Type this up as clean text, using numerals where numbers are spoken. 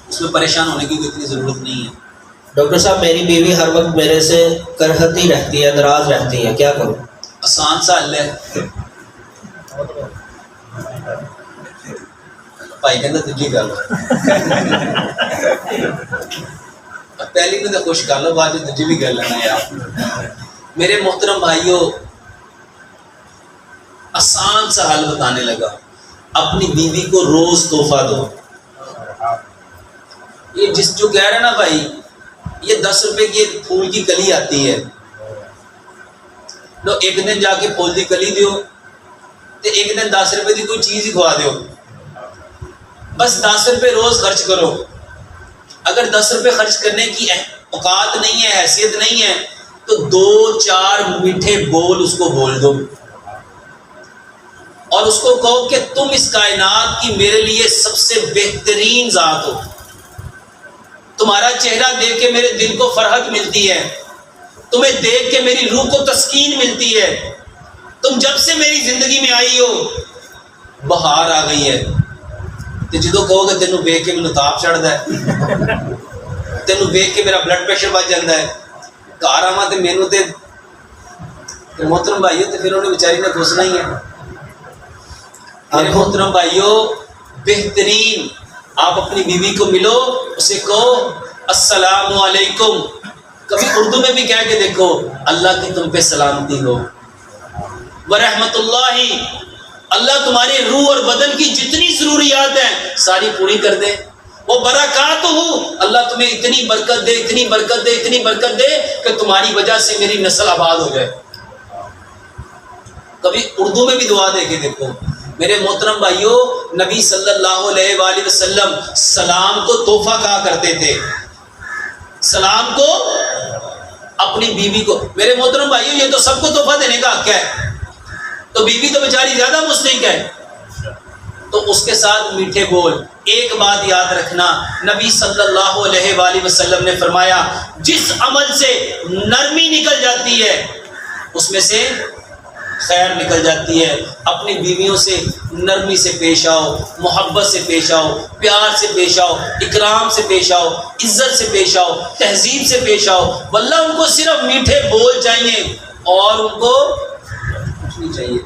اس میں پریشان ہونے کی کوئی اتنی ضرورت نہیں ہے۔ ڈاکٹر صاحب میری بیوی ہر وقت میرے سے کرہتی رہتی ہے، ناراض رہتی ہے، کیا کروں؟ آسان سا حل ہے، بھائی کہنا تجھی گل پہلی میں تو خوش کر لو، بعد میں تجھی بھی گل لینا یار۔ میرے محترم بھائیوں، آسان سا حل بتانے لگا، اپنی بیوی کو روز تحفہ دو۔ یہ جس جو کہہ رہے ہیں نا بھائی، یہ 10 روپے کی ایک پھول کی کلی آتی ہے، لو ایک دن جا کے پھول کی کلی دیو تو ایک دن 10 روپے کی کوئی چیز ہی کھوا دیو، بس 10 روپے روز خرچ کرو۔ اگر 10 روپے خرچ کرنے کی اوقات نہیں ہے، حیثیت نہیں ہے، تو 2-4 میٹھے بول اس کو بول دو اور اس کو کہو کہ تم اس کائنات کی میرے لیے سب سے بہترین ذات ہو، تمہارا چہرہ دیکھ کے میرے دل کو فرحت ملتی ہے، تمہیں دیکھ کے میری روح کو تسکین ملتی ہے، تم جب سے میری زندگی میں آئی ہو بہار آ گئی ہے۔ تو جدو کہو گے تینوں ویکھ کے مینوں تاپ چڑھدا ہے، تینوں ویکھ کے میرا بلڈ پریشر بچ جاتا ہے، گھر آواں تے مینوں تے محترم بھائیو تے پھر انہیں بیچاری نے گھسنا ہی ہے۔ میرے محترم بھائیو، بہترین آپ اپنی بیوی کو ملو، اسے کہو السلام علیکم، کبھی اردو میں بھی کہہ کے دیکھو، اللہ کی تم پہ سلامتی ہو، ورحمۃ اللہ، اللہ تمہاری روح اور بدن کی جتنی ضروریات ہیں ساری پوری کر دے، وہ برکات ہو، اللہ تمہیں اتنی برکت دے، اتنی برکت دے، اتنی برکت دے کہ تمہاری وجہ سے میری نسل آباد ہو جائے۔ کبھی اردو میں بھی دعا دے کے دیکھو۔ میرے محترم بھائیوں، نبی صلی اللہ علیہ وآلہ وسلم سلام کو تحفہ کہا کرتے تھے، سلام کو اپنی بیوی کو۔ میرے محترم بھائیوں، یہ تو سب کو تحفہ دینے کا حق ہے، تو بیوی تو بیچاری زیادہ مستحق ہے، تو اس کے ساتھ میٹھے بول۔ ایک بات یاد رکھنا، نبی صلی اللہ علیہ وآلہ وسلم نے فرمایا، جس عمل سے نرمی نکل جاتی ہے اس میں سے خیر نکل جاتی ہے۔ اپنی بیویوں سے نرمی سے پیش آؤ، محبت سے پیش آؤ، پیار سے پیش آؤ، اکرام سے پیش آؤ، عزت سے پیش آؤ، تہذیب سے پیش آؤ، واللہ ان کو صرف میٹھے بول چاہیے اور ان کو کچھ نہیں چاہیے۔